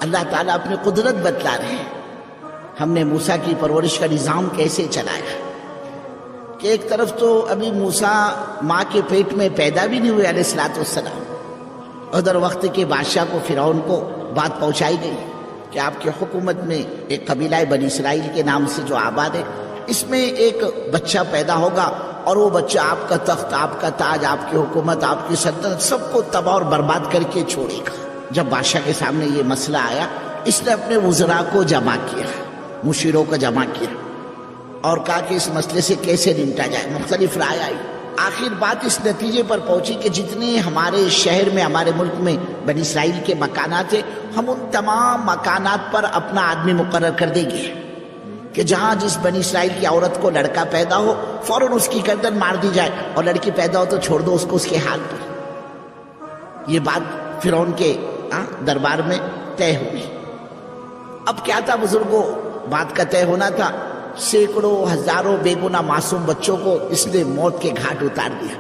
اللہ تعالیٰ اپنی قدرت بتلا رہے ہیں. ہم نے موسیٰ کی پرورش کا نظام کیسے چلایا کہ ایک طرف تو ابھی موسیٰ ماں کے پیٹ میں پیدا بھی نہیں ہوئے علیہ الصلوۃ والسلام، ادھر وقت کے بادشاہ کو فرعون کو بات پہنچائی گئی کہ آپ کی حکومت میں ایک قبیلہ بنی اسرائیل کے نام سے جو آباد ہے، اس میں ایک بچہ پیدا ہوگا اور وہ بچہ آپ کا تخت، آپ کا تاج، آپ کی حکومت، آپ کی سلطنت سب کو تباہ اور برباد کر کے چھوڑے گا. جب بادشاہ کے سامنے یہ مسئلہ آیا، اس نے اپنے وزراء کو جمع کیا، مشیروں کو جمع کیا اور کہا کہ اس مسئلے سے کیسے نمٹا جائے. مختلف رائے آئی. آخر بات اس نتیجے پر پہنچی کہ جتنے ہمارے شہر میں، ہمارے ملک میں بنی اسرائیل کے مکانات ہیں، ہم ان تمام مکانات پر اپنا آدمی مقرر کر دیں گے کہ جہاں جس بنی اسرائیل کی عورت کو لڑکا پیدا ہو فوراً اس کی گردن مار دی جائے، اور لڑکی پیدا ہو تو چھوڑ دو اس کو اس کے حال پر. یہ بات فرعون کے دربار میں طے ہوئی. اب کیا تھا بزرگوں، بات کا طے ہونا تھا. سینکڑوں ہزاروں بے گناہ معصوم بچوں کو اس نے موت کے گھاٹ اتار دیا.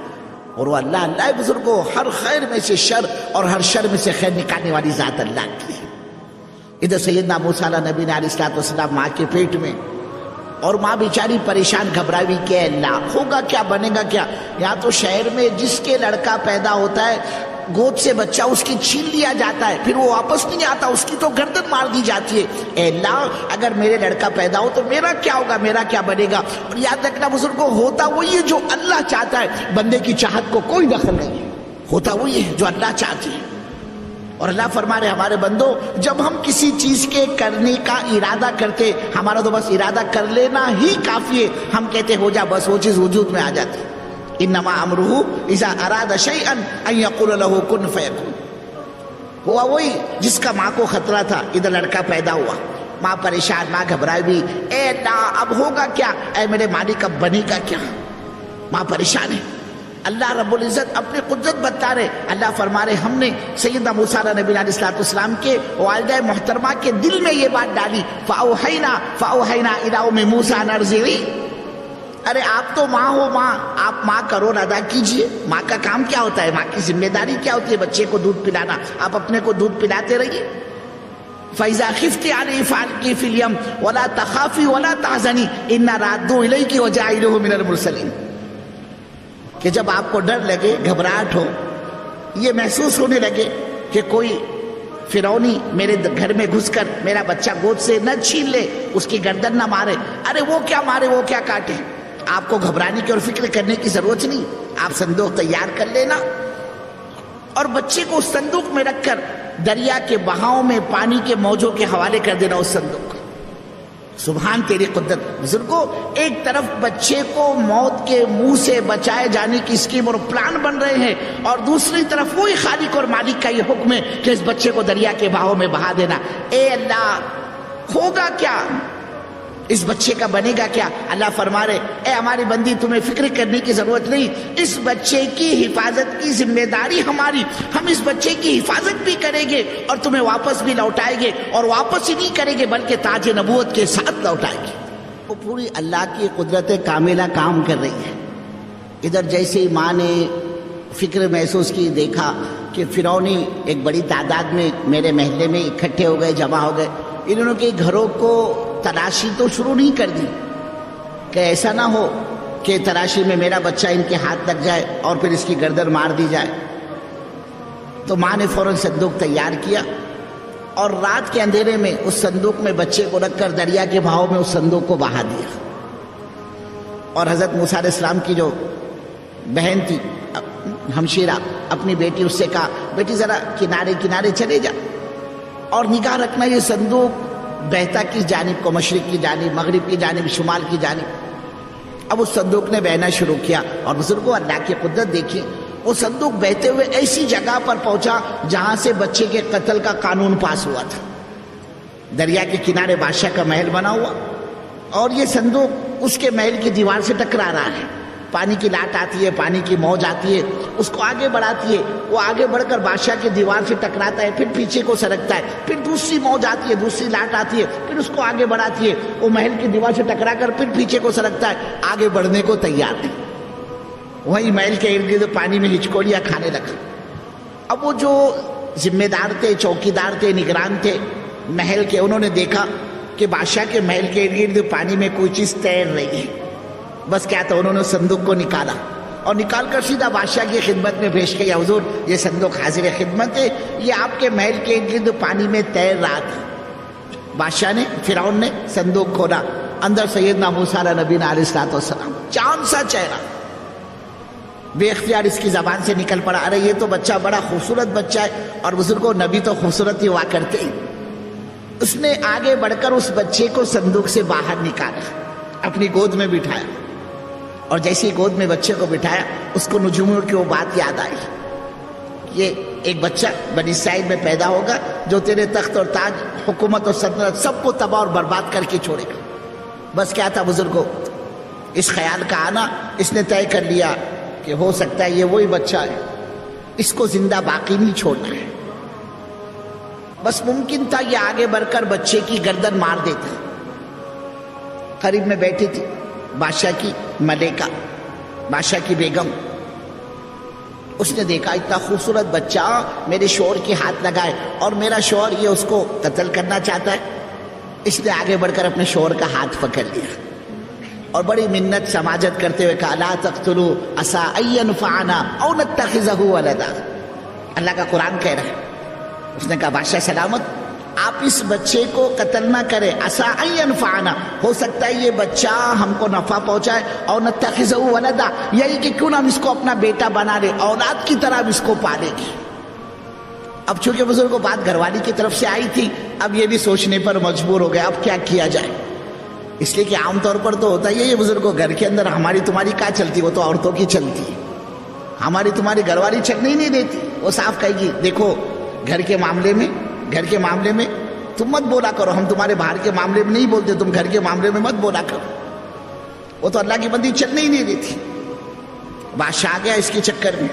اور وہ اللہ بزرگوں، ہر خیر میں سے شر اور ہر شر میں سے خیر نکالنے والی ذات اللہ کی ہے. ادھر سیدنا موسیٰ علیہ نبی علیہ الصلوۃ والسلام ماں کے پیٹ میں، اور ماں بیچاری پریشان گھبرائی کہ اللہ ہوگا کیا، بنے گا کیا. یہاں تو شہر میں جس کے لڑکا پیدا ہوتا ہے گود سے بچہ اس کی چھین لیا جاتا ہے، پھر وہ واپس نہیں آتا، اس کی تو گردن مار دی جاتی ہے. اے اللہ اگر میرے لڑکا پیدا ہو تو میرا کیا ہوگا، میرا کیا بنے گا. اور یاد رکھنا بزرگوں، ہوتا وہی ہے جو اللہ چاہتا ہے، بندے کی چاہت کو کوئی دخل نہیں ہے. ہوتا وہی ہے جو اللہ چاہتے ہیں. اور اللہ فرما رہے ہمارے بندو، جب ہم کسی چیز کے کرنے کا ارادہ کرتے، ہمارا تو بس ارادہ کر لینا ہی کافی ہے. ہم کہتے ہو جا، بس وہ چیز وجود میں آ جاتی. انما امرہ اذا اراد شیئا ان یقول له کن فیکون. ہوا وہی جس کا ماں کو خطرہ تھا. ادھر لڑکا پیدا ہوا، ماں پریشان، ماں گھبرائی بھی. اے اللہ اب ہوگا کیا، اے میرے مالک اب بنے گا کیا. ماں پریشان ہے. اللہ رب العزت اپنی قدرت بتا رہے. اللہ فرما رہے ہم نے سیدنا موسیٰ علیہ نبی علیہ الصلوۃ والسلام کے والدہ محترمہ کے دل میں یہ بات ڈالی. فاوحینا الی ام موسیٰ ان ارضعی. ارے آپ تو ماں ہو، ماں آپ ماں کا رول ادا کیجئے. ماں کا کام کیا ہوتا ہے، ماں کی ذمہ داری کیا ہوتی ہے، بچے کو دودھ پلانا. آپ اپنے کو دودھ پلاتے رہیے. فَإِذَا خِفْتِ عَلَيْهِ فَأَلْقِيهِ فِي الْيَمِّ وَلَا تَخَافِي وَلَا تَحْزَنِي إِنَّا رَادُّوهُ إِلَيْكِ وَجَاعِلُوهُ مِنَ الْمُرْسَلِينَ. کہ جب آپ کو ڈر لگے، گھبراہٹ ہو، یہ محسوس ہونے لگے کہ کوئی فرعونی میرے گھر میں گھس کر میرا بچہ گود سے نہ چھین لے، اس کی گردن نہ مارے، ارے وہ کیا مارے، وہ کیا کاٹے، آپ کو گھبرانے کی اور فکر کرنے کی ضرورت نہیں. آپ صندوق تیار کر لینا اور بچے کو اس صندوق میں رکھ کر دریا کے بہاؤ میں پانی کے موجوں کے حوالے کر دینا اس صندوق کو. سبحان تیری قدرت. بزرگوں، ایک طرف بچے کو موت کے منہ سے بچائے جانے کی اسکیم اور پلان بن رہے ہیں، اور دوسری طرف وہی خالق اور مالک کا یہ حکم ہے کہ اس بچے کو دریا کے بہاؤ میں بہا دینا. اے اللہ ہوگا کیا، اس بچے کا بنے گا کیا. اللہ فرما رہے اے ہماری بندی تمہیں فکر کرنے کی ضرورت نہیں، اس بچے کی حفاظت کی ذمہ داری ہماری. ہم اس بچے کی حفاظت بھی کریں گے اور تمہیں واپس بھی لوٹائیں گے، اور واپس ہی نہیں کریں گے بلکہ تاج نبوت کے ساتھ لوٹائیں گے. وہ پوری اللہ کی قدرت کاملہ کام کر رہی ہے. ادھر جیسے ہی ماں نے فکر محسوس کی، دیکھا کہ فرعونی ایک بڑی تعداد میں میرے محلے میں اکٹھے ہو گئے، جمع ہو گئے. انہوں کے گھروں کو تلاشی تو شروع نہیں کر دی کہ ایسا نہ ہو کہ تلاشی میں میرا بچہ ان کے ہاتھ لگ جائے اور پھر اس کی گردن مار دی جائے. تو ماں نے فوراً صندوق تیار کیا اور رات کے اندھیرے میں اس صندوق میں بچے کو رکھ کر دریا کے بہاؤ میں اس صندوق کو بہا دیا. اور حضرت موسیٰ علیہ السلام کی جو بہن تھی ہمشیرہ، اپنی بیٹی، اس سے کہا بیٹی ذرا کنارے کنارے چلے جا اور نگاہ رکھنا یہ صندوق بہتا کس جانب کو، مشرق کی جانب، مغرب کی جانب، شمال کی جانب. اب اس صندوق نے بہنا شروع کیا. اور بزرگوں اللہ کی قدرت دیکھیے، وہ صندوق بہتے ہوئے ایسی جگہ پر پہنچا جہاں سے بچے کے قتل کا قانون پاس ہوا تھا. دریا کے کنارے بادشاہ کا محل بنا ہوا، اور یہ صندوق اس کے محل کی دیوار سے ٹکرا رہا ہے. پانی کی لاٹ آتی ہے، پانی کی موج آتی ہے، اس کو آگے بڑھاتی ہے. وہ آگے بڑھ کر بادشاہ کی دیوار سے ٹکراتا ہے، پھر پیچھے کو سرکتا ہے، پھر دوسری موج آتی ہے، دوسری لاٹ آتی ہے، پھر اس کو آگے بڑھاتی ہے. وہ محل کی دیوار سے ٹکرا کر پھر پیچھے کو سرکتا ہے، آگے بڑھنے کو تیار نہیں. وہی محل کے ارد گرد پانی میں ہچکولیاں کھانے لگا. اب وہ جو ذمہ دار تھے، چوکیدار تھے، نگران تھے، محل کے، انہوں نے دیکھا کہ بادشاہ کے محل کے ارد گرد پانی میں کوئی چیز تیر رہی ہے. بس کیا تھا، انہوں نے صندوق کو نکالا اور نکال کر سیدھا بادشاہ کی خدمت میں پیش کیا. حضور یہ صندوق حاضر خدمت ہے، یہ آپ کے محل کے ارد گرد پانی میں تیر رہا تھا. بادشاہ نے، فرعون نے صندوق کھولا، اندر سیدنا موسیٰ علیہ نبینا علیہ الصلوۃ والسلام، چاند سا چہرہ. بے اختیار اس کی زبان سے نکل پڑا، ارے یہ تو بچہ بڑا خوبصورت بچہ ہے، اور بزرگوں نبی تو خوبصورت ہی ہوا کرتے ہیں. اس نے آگے بڑھ کر اس بچے کو صندوق سے باہر نکالا، اپنی گود میں بٹھایا، اور جیسے ہی گود میں بچے کو بٹھایا اس کو نجوموں کی وہ بات یاد آئی. یہ ایک بچہ بنی اسرائیل میں پیدا ہوگا جو تیرے تخت اور تاج، حکومت اور سلطنت سب کو تباہ اور برباد کر کے چھوڑے گا. بس کیا تھا بزرگوں، اس خیال کا آنا، اس نے طے کر لیا کہ ہو سکتا ہے یہ وہی بچہ ہے، اس کو زندہ باقی نہیں چھوڑنا ہے. بس ممکن تھا یہ آگے بڑھ کر بچے کی گردن مار دیتا. قریب میں بیٹھی تھی بادشاہ کی ملکہ، بادشاہ کی بیگم. اس نے دیکھا اتنا خوبصورت بچہ میرے شوہر کے ہاتھ لگائے اور میرا شوہر یہ اس کو قتل کرنا چاہتا ہے. اس نے آگے بڑھ کر اپنے شوہر کا ہاتھ پکڑ لیا اور بڑی منت سماجت کرتے ہوئے کہا، لا تقتلوا عسى ان ينفعنا او نتخذه ولدا. اللہ کا قرآن کہہ رہا ہے. اس نے کہا بادشاہ سلامت، آپ اس بچے کو قتل نہ کریں، عسى ان ينفعنا، ہو سکتا ہے یہ بچہ ہم کو نفع پہنچائے، اور نتخذه ولدا، یہی کہ کیوں نہ ہم اس کو اپنا بیٹا بنا لے، اولاد کی طرح ہم اس کو پالے گی. اب چونکہ بزرگوں بات گھر والی کی طرف سے آئی تھی، اب یہ بھی سوچنے پر مجبور ہو گیا اب کیا کیا جائے. اس لیے کہ عام طور پر تو ہوتا ہے یہ بزرگوں، گھر کے اندر ہماری تمہاری کیا چلتی، وہ تو عورتوں کی چلتی ہے. ہماری تمہاری گھر والی چلنے ہی نہیں دیتی. وہ صاف کہے گی دیکھو گھر کے معاملے میں تم مت بولا کرو، ہم تمہارے باہر کے معاملے میں نہیں بولتے، تم گھر کے معاملے میں مت بولا کرو. وہ تو اللہ کی بندی چلنے ہی نہیں دیتی. بادشاہ آ گیا اس کے چکر میں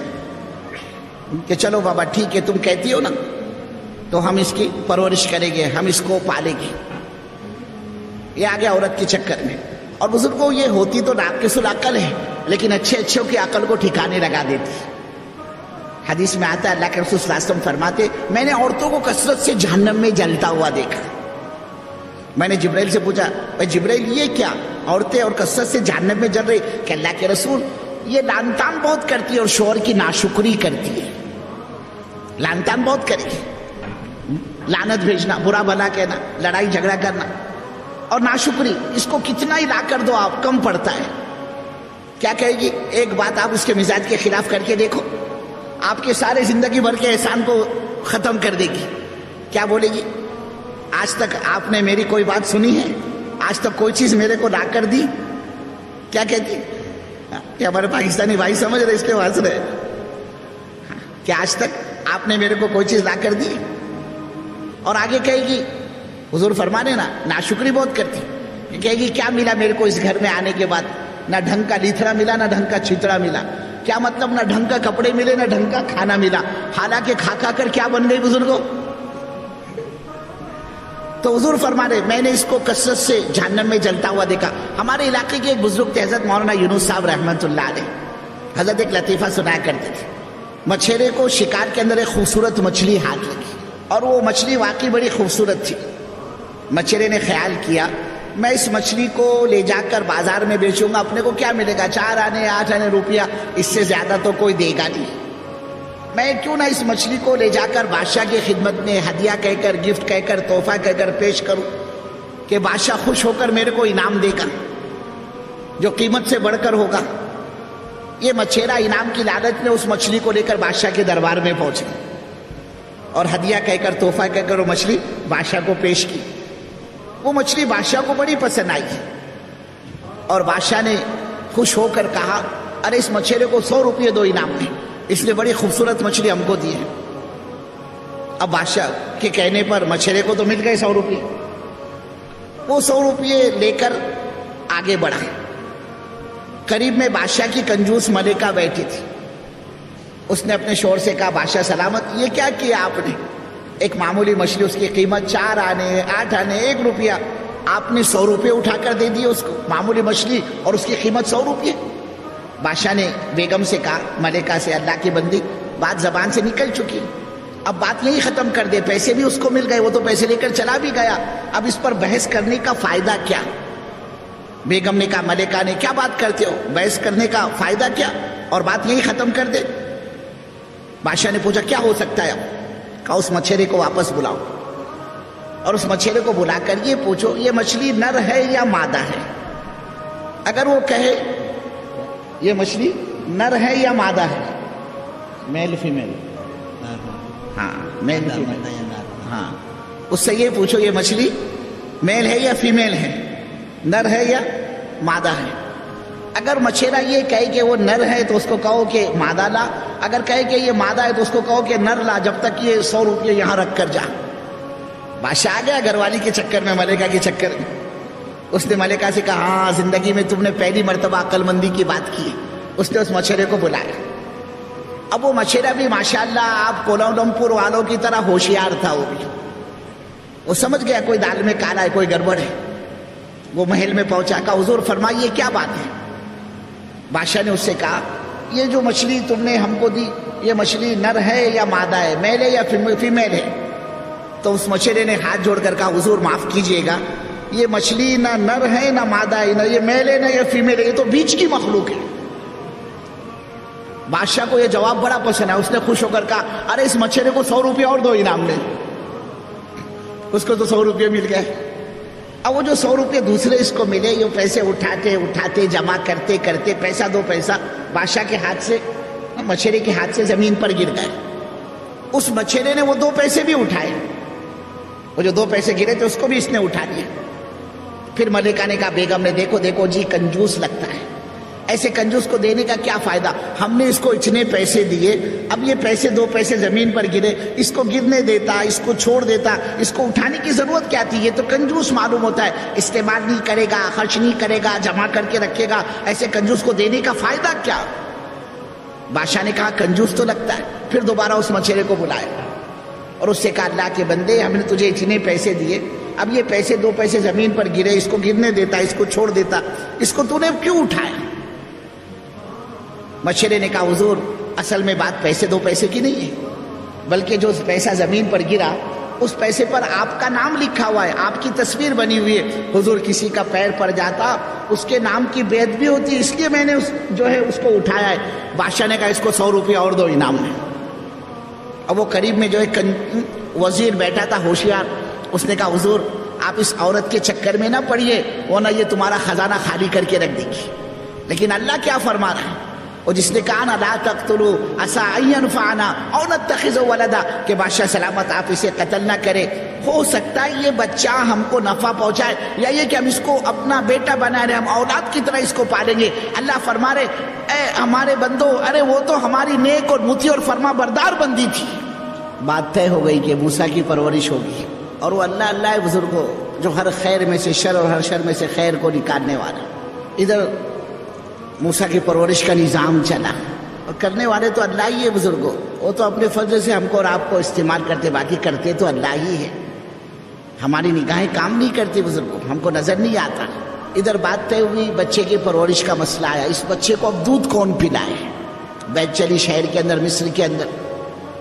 کہ چلو بابا ٹھیک ہے، تم کہتی ہو نا تو ہم اس کی پرورش کریں گے، ہم اس کو پالیں گے. یہ آ گیا عورت کے چکر میں. اور بزرگوں یہ ہوتی تو ناقص العقل ہے، لیکن اچھوں کی عقل کو ٹھکانے لگا دیتی. حدیث میں آتا ہے اللہ کے رسول صلی اللہ علیہ وسلم فرماتے، میں نے عورتوں کو کثرت سے جہنم میں جلتا ہوا دیکھا. میں نے جبرائیل سے پوچھا، اے جبرائیل یہ کیا، عورتیں اور کثرت سے جہنم میں جل رہی؟ کہ اللہ کے رسول یہ لعن طعن بہت کرتی ہے اور شوہر کی ناشکری کرتی ہے. لعن طعن بہت کرے گی، لعنت بھیجنا، برا بھلا کہنا، لڑائی جھگڑا کرنا، اور ناشکری، اس کو کتنا ہی لا کر دو آپ کم پڑتا ہے. کیا کہے گی؟ ایک بات آپ اس کے مزاج کے خلاف کر کے دیکھو، آپ کے سارے زندگی بھر کے احسان کو ختم کر دے گی. کیا بولے گی؟ آج تک آپ نے میری کوئی بات سنی ہے؟ آج تک کوئی چیز میرے کو لا کر دی؟ کیا کہتی؟ کہ ہمارے پاکستانی بھائی سمجھ رہے اس کے ہنس رہے کہ آج تک آپ نے میرے کو کوئی چیز لا کر دی. اور آگے کہے گی، حضور فرمانے نا ناشکری بہت کرتی. کہے گی کیا ملا میرے کو اس گھر میں آنے کے بعد؟ نہ ڈھنگ کا لیتھڑا ملا، نہ ڈھنگ کا چھتڑا ملا. کیا مطلب؟ نہ ڈھنگ کا کپڑے ملے، نہ ڈھنگ کا کھانا ملا. حالانکہ کھا کھا کر کیا بن گئی بزرگوں؟ تو حضور فرما رہے میں نے اس کو کثرت سے جہنم میں جلتا ہوا دیکھا. ہمارے علاقے کے ایک بزرگ تھے حضرت مولانا یونس صاحب رحمۃ اللہ علیہ. حضرت ایک لطیفہ سنایا کرتے تھے. مچھیرے کو شکار کے اندر ایک خوبصورت مچھلی ہاتھ لگی اور وہ مچھلی واقعی بڑی خوبصورت تھی. مچھیرے نے خیال کیا میں اس مچھلی کو لے جا کر بازار میں بیچوں گا، اپنے کو کیا ملے گا؟ 4 آنے 8 آنے روپیہ، اس سے زیادہ تو کوئی دے گا نہیں. میں کیوں نہ اس مچھلی کو لے جا کر بادشاہ کی خدمت میں ہدیہ کہہ کر، گفٹ کہہ کر، تحفہ کہہ کر پیش کروں کہ بادشاہ خوش ہو کر میرے کو انعام دے گا جو قیمت سے بڑھ کر ہوگا. یہ مچھیرا انعام کی لالچ میں اس مچھلی کو لے کر بادشاہ کے دربار میں پہنچ گیا اور ہدیہ کہہ کر، تحفہ کہہ کر وہ مچھلی بادشاہ کو پیش کی. وہ مچھلی بادشاہ کو بڑی پسند آئی اور بادشاہ نے خوش ہو کر کہا ارے اس مچھیرے کو 100 روپیے دو انعام میں، اس نے بڑی خوبصورت مچھلی ہم کو دی ہے. اب بادشاہ کے کہنے پر مچھیرے کو تو مل گئے 100 روپیے. وہ 100 روپیے لے کر آگے بڑھا. قریب میں بادشاہ کی کنجوس ملکہ بیٹھی تھی. اس نے اپنے شوہر سے کہا بادشاہ سلامت یہ کیا کیا آپ نے؟ ایک معمولی مچھلی، اس کی قیمت 4 آنے 8 آنے 1 روپیہ، آپ نے 100 روپے اٹھا کر دے دیے اس کو. معمولی مچھلی اور اس کی قیمت 100 روپے. بادشاہ نے بیگم سے کہا، ملکہ سے، اللہ کی بندی بات زبان سے نکل چکی، اب بات یہی ختم کر دے، پیسے بھی اس کو مل گئے، وہ تو پیسے لے کر چلا بھی گیا، اب اس پر بحث کرنے کا فائدہ کیا؟ بیگم نے کہا ملکہ نے کیا بات کرتے ہو، بحث کرنے کا فائدہ کیا، اور بات یہی ختم کر دے۔ بادشاہ نے پوچھا کیا ہو سکتا ہے اب؟ کہا اس مچھرے کو واپس بلاؤ، اور اس مچھرے کو بلا کر یہ پوچھو یہ مچھلی نر ہے یا مادہ ہے؟ اگر وہ کہے یہ مچھلی نر ہے یا مادہ ہے، میل فیمیل، ہاں میل فیمیل، ہاں اس سے یہ پوچھو یہ مچھلی میل ہے یا فیمیل ہے، نر ہے یا مادہ ہے۔ اگر مچھیرا یہ کہے کہ وہ نر ہے تو اس کو کہو کہ مادہ لا، اگر کہے کہ یہ مادہ ہے تو اس کو کہو کہ نر لا، جب تک یہ 100 روپے یہاں رکھ کر جا۔ بادشاہ آ گیا گھر والی کے چکر میں، ملکہ کے چکر میں۔ اس نے ملکہ سے کہا ہاں زندگی میں تم نے پہلی مرتبہ عقل مندی کی بات کی۔ اس نے اس مچھرے کو بلایا۔ اب وہ مچھرا بھی ماشاءاللہ آپ کولالمپور والوں کی طرح ہوشیار تھا، وہ سمجھ گیا کوئی دال میں کالا ہے، کوئی گڑبڑ ہے۔ وہ محل میں پہنچا، کہا حضور فرمائیے کیا بات ہے؟ بادشاہ نے اس سے کہا یہ جو مچھلی تم نے ہم کو دی یہ مچھلی نر ہے یا مادہ ہے، میل ہے یا فیمیل ہے؟ تو اس مچھرے نے ہاتھ جوڑ کر کہا حضور معاف کیجئے گا، یہ مچھلی نہ نر ہے نہ مادہ ہے، نہ یہ میل ہے نہ یہ فیمیل ہے، یہ تو بیچ کی مخلوق ہے۔ بادشاہ کو یہ جواب بڑا پسند ہے، اس نے خوش ہو کر کہا ارے اس مچھرے کو 100 روپے اور دو انعام میں۔ اس کو تو 100 روپے مل گئے۔ اب وہ جو 100 روپے دوسرے اس کو ملے، یہ پیسے اٹھاتے اٹھاتے جمع کرتے کرتے پیسہ دو پیسہ بادشاہ کے ہاتھ سے، مچھرے کے ہاتھ سے زمین پر گر گئے۔ اس مچھرے نے وہ 2 پیسے بھی اٹھائے، وہ جو 2 پیسے گرے تھے اس کو بھی اس نے اٹھا لیا۔ پھر ملکہ نے کہا بیگم نے دیکھو دیکھو جی کنجوس لگتا ہے، ایسے کنجوس کو دینے کا کیا فائدہ، ہم نے اس کو اتنے پیسے دیے، اب یہ پیسے 2 پیسے زمین پر گرے، اس کو گرنے دیتا، اس کو چھوڑ دیتا، اس کو اٹھانے کی ضرورت کیا تھی؟ یہ تو کنجوس معلوم ہوتا ہے، استعمال نہیں کرے گا، خرچ نہیں کرے گا، جمع کر کے رکھے گا، ایسے کنجوس کو دینے کا فائدہ کیا؟ بادشاہ نے کہا کنجوس تو لگتا ہے۔ پھر دوبارہ اس مچھرے کو بلایا اور اس سے کہا اللہ کے بندے ہم نے تجھے اتنے پیسے دیے، اب یہ پیسے 2 پیسے زمین پر گرے، اس کو گرنے دیتا، اس کو چھوڑ دیتا، اس کو تو نے کیوں اٹھایا؟ مچھرے نے کہا حضور اصل میں بات پیسے 2 پیسے کی نہیں ہے، بلکہ جو پیسہ زمین پر گرا اس پیسے پر آپ کا نام لکھا ہوا ہے، آپ کی تصویر بنی ہوئی ہے، حضور کسی کا پیر پڑ جاتا اس کے نام کی بیعت بھی ہوتی، اس لیے میں نے اس کو اٹھایا ہے۔ بادشاہ نے کہا اس کو 100 روپے اور دو انعام میں۔ اب وہ قریب میں جو ہے وزیر بیٹھا تھا ہوشیار، اس نے کہا حضور آپ اس عورت کے چکر میں نہ پڑیے ورنہ یہ تمہارا خزانہ خالی کر کے رکھ دے گی۔ لیکن اللہ کیا فرما رہا ہے، اور جس نے کہا نا لا تقتلوا عسى ان ينفعنا او نتخذه ولدا، کہ بادشاہ سلامت آپ اسے قتل نہ کرے، ہو سکتا ہے یہ بچہ ہم کو نفع پہنچائے، یا یہ کہ ہم اس کو اپنا بیٹا بنا رہے، ہم اولاد کی طرح اس کو پالیں گے۔ اللہ فرما رہے اے ہمارے بندو، ارے وہ تو ہماری نیک اور مطیع اور فرما بردار بندی تھی۔ بات طے ہو گئی کہ موسیٰ کی پرورش ہوگی، اور وہ اللہ اللہ ہے بزرگوں جو ہر خیر میں سے شر اور ہر شر میں سے خیر کو نکالنے والا۔ ادھر موسیٰ کی پرورش کا نظام چلا، اور کرنے والے تو اللہ ہی ہے بزرگوں، وہ تو اپنے فضل سے ہم کو اور آپ کو استعمال کرتے، باقی کرتے تو اللہ ہی ہے، ہماری نگاہیں کام نہیں کرتی بزرگوں، ہم کو نظر نہیں آتا۔ ادھر بات طے ہوئی، بچے کی پرورش کا مسئلہ آیا، اس بچے کو اب دودھ کون پلائے؟ بیت چلی شہر کے اندر، مصر کے اندر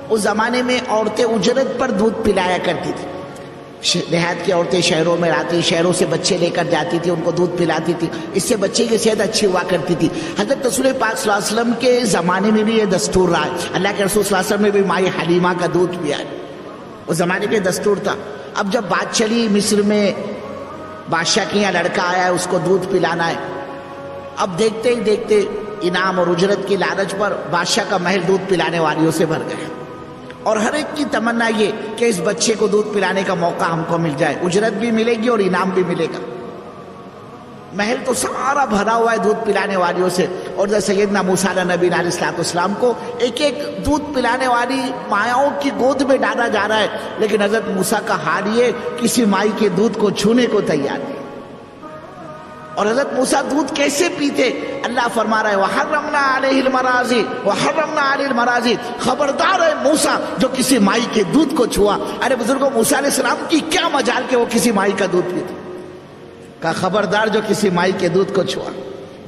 اس زمانے میں عورتیں اجرت پر دودھ پلایا کرتی تھی، دیہات کی عورتیں شہروں میں آتی، شہروں سے بچے لے کر جاتی تھی، ان کو دودھ پلاتی تھی، اس سے بچے کی صحت اچھی ہوا کرتی تھی۔ حضرت رسول پاک صلی اللہ علیہ وسلم کے زمانے میں بھی یہ دستور رہا ہے، اللہ کے رسول صلی اللہ علیہ وسلم نے بھی مائی حلیمہ کا دودھ پیا ہے، اس زمانے کے دستور تھا۔ اب جب بات چلی مصر میں بادشاہ کے یہاں لڑکا آیا ہے، اس کو دودھ پلانا ہے، اب دیکھتے ہی دیکھتے انعام اور اجرت کی لالچ پر بادشاہ کا محل دودھ پلانے والیوں سے بھر گیا، اور ہر ایک کی تمنا یہ کہ اس بچے کو دودھ پلانے کا موقع ہم کو مل جائے، اجرت بھی ملے گی اور انعام بھی ملے گا۔ محل تو سارا بھرا ہوا ہے دودھ پلانے والیوں سے، اور جب سیدنا موسیٰ علیہ نبی علیہ السلام کو ایک ایک دودھ پلانے والی مایاؤں کی گود میں ڈالا جا رہا ہے، لیکن حضرت موسیٰ کا حال یہ کسی مائی کے دودھ کو چھونے کو تیار نہیں۔ اور حضرت موسیٰ دودھ کیسے پیتے؟ اللہ فرما رہا ہے وَحَرَّمْنَا عَلَيْهِ الْمَرَاضِعَ وَحَرَّمْنَا عَلَيْهِ الْمَرَاضِعَ، خبردار ہے موسیٰ جو کسی مائی کے دودھ کو چھوا۔ ارے بزرگوں موسیٰ علیہ السلام کی کیا مجال کہ وہ کسی مائی کا دودھ پیتے، کہا خبردار جو کسی مائی کے دودھ کو چھوا۔